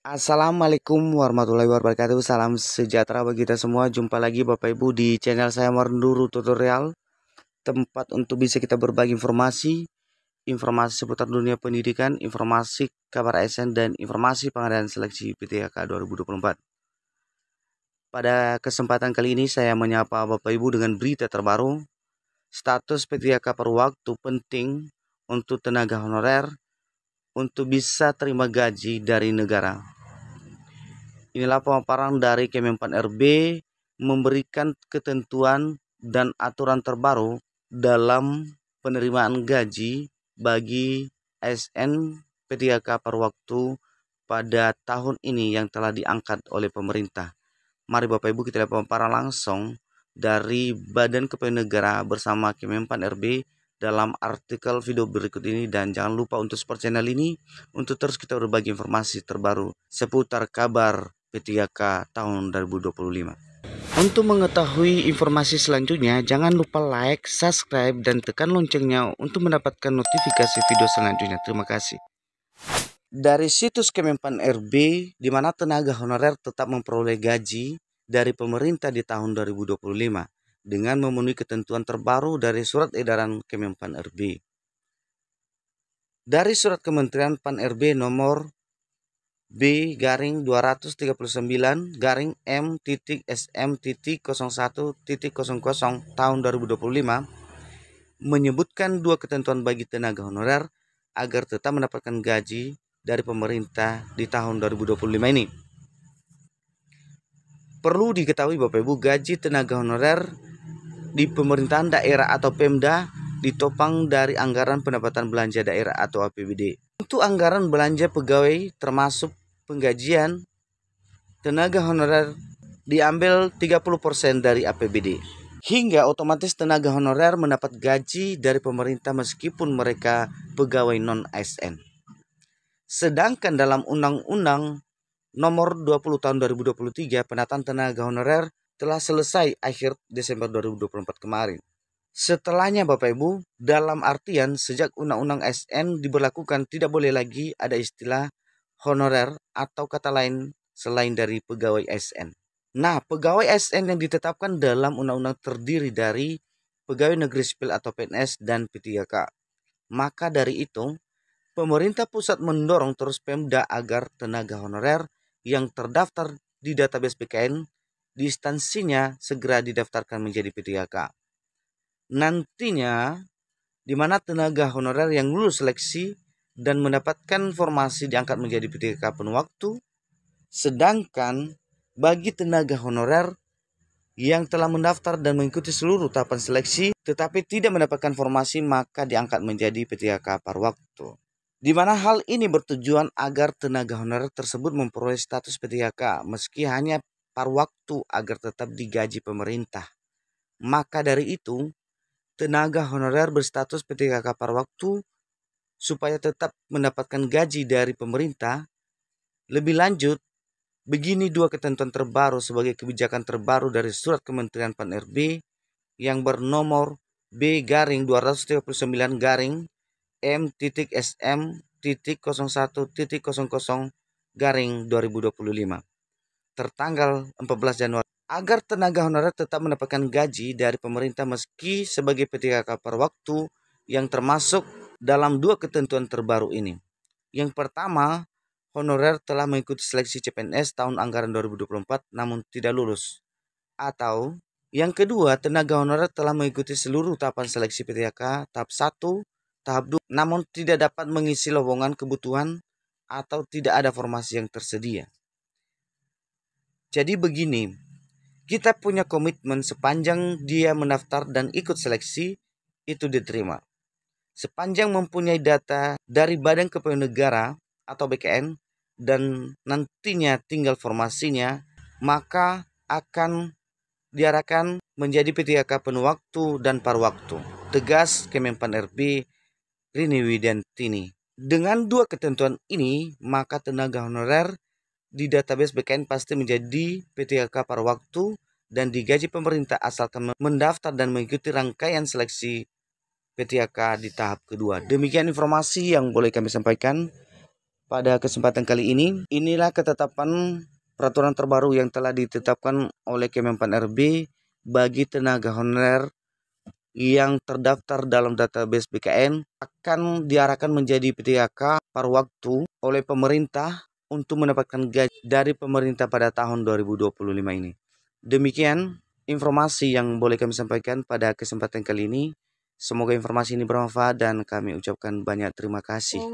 Assalamualaikum warahmatullahi wabarakatuh. Salam sejahtera bagi kita semua. Jumpa lagi Bapak Ibu di channel saya Marnduru Tutorial, tempat untuk bisa kita berbagi informasi seputar dunia pendidikan, informasi kabar ASN, dan informasi pengadaan seleksi PTHK 2024. Pada kesempatan kali ini saya menyapa Bapak Ibu dengan berita terbaru. Status PTHK per waktu penting untuk tenaga honorer untuk bisa terima gaji dari negara. Inilah pemaparan dari Kemenpan RB memberikan ketentuan dan aturan terbaru dalam penerimaan gaji bagi ASN P3K per waktu pada tahun ini yang telah diangkat oleh pemerintah. Mari Bapak Ibu kita lihat pemaparan langsung dari Badan Kepegawaian Negara bersama Kemenpan RB dalam artikel video berikut ini, dan jangan lupa untuk support channel ini untuk terus kita berbagi informasi terbaru seputar kabar P3K tahun 2025. Untuk mengetahui informasi selanjutnya, jangan lupa like, subscribe, dan tekan loncengnya untuk mendapatkan notifikasi video selanjutnya. Terima kasih. Dari situs Kemenpan RB, di mana tenaga honorer tetap memperoleh gaji dari pemerintah di tahun 2025 dengan memenuhi ketentuan terbaru dari surat edaran Kemenpan RB. Dari surat Kementerian Pan RB nomor B-239-M.SM.00 tahun 2025 menyebutkan dua ketentuan bagi tenaga honorer agar tetap mendapatkan gaji dari pemerintah di tahun 2025 ini. Perlu diketahui Bapak Ibu, gaji tenaga honorer di pemerintahan daerah atau Pemda ditopang dari anggaran pendapatan belanja daerah atau APBD. Untuk anggaran belanja pegawai termasuk penggajian tenaga honorer diambil 30% dari APBD. Hingga otomatis tenaga honorer mendapat gaji dari pemerintah meskipun mereka pegawai non-ASN. Sedangkan dalam Undang-Undang Nomor 20 tahun 2023 penataan tenaga honorer telah selesai akhir Desember 2024 kemarin. Setelahnya Bapak Ibu, dalam artian sejak Undang-Undang ASN diberlakukan tidak boleh lagi ada istilah honorer atau kata lain selain dari pegawai ASN. Nah, pegawai ASN yang ditetapkan dalam undang-undang terdiri dari pegawai negeri sipil atau PNS dan P3K. Maka dari itu, pemerintah pusat mendorong terus Pemda agar tenaga honorer yang terdaftar di database PKN di instansinya segera didaftarkan menjadi P3K. Nantinya, di mana tenaga honorer yang lulus seleksi dan mendapatkan formasi diangkat menjadi P3K penuh waktu. Sedangkan bagi tenaga honorer yang telah mendaftar dan mengikuti seluruh tahapan seleksi tetapi tidak mendapatkan formasi maka diangkat menjadi P3K par waktu. Di mana hal ini bertujuan agar tenaga honorer tersebut memperoleh status P3K meski hanya par waktu agar tetap digaji pemerintah. Maka dari itu, tenaga honorer berstatus P3K par waktu supaya tetap mendapatkan gaji dari pemerintah. Lebih lanjut, begini dua ketentuan terbaru sebagai kebijakan terbaru dari surat Kementerian Pan RB yang bernomor B-SM.01.00/2025 tertanggal 14 Januari agar tenaga honorer tetap mendapatkan gaji dari pemerintah meski sebagai P3K per waktu yang termasuk dalam dua ketentuan terbaru ini. Yang pertama, honorer telah mengikuti seleksi CPNS tahun anggaran 2024 namun tidak lulus. Atau yang kedua, tenaga honorer telah mengikuti seluruh tahapan seleksi P3K tahap 1, tahap 2 namun tidak dapat mengisi lowongan kebutuhan atau tidak ada formasi yang tersedia. Jadi begini, kita punya komitmen sepanjang dia mendaftar dan ikut seleksi itu diterima. Sepanjang mempunyai data dari Badan Kepegawaian Negara atau BKN dan nantinya tinggal formasinya, maka akan diarahkan menjadi P3K penuh waktu dan par waktu. Tegas Kemenpan RB Rini Widantini. Dengan dua ketentuan ini, maka tenaga honorer di database BKN pasti menjadi P3K par waktu dan digaji pemerintah asalkan mendaftar dan mengikuti rangkaian seleksi P3K di tahap kedua. Demikian informasi yang boleh kami sampaikan. pada kesempatan kali ini. Inilah ketetapan peraturan terbaru yang telah ditetapkan oleh Kemenpan RB bagi tenaga honorer yang terdaftar dalam database BKN akan diarahkan menjadi PTHK paruh waktu oleh pemerintah untuk mendapatkan gaji dari pemerintah pada tahun 2025 ini. Demikian informasi yang boleh kami sampaikan pada kesempatan kali ini. Semoga informasi ini bermanfaat dan kami ucapkan banyak terima kasih.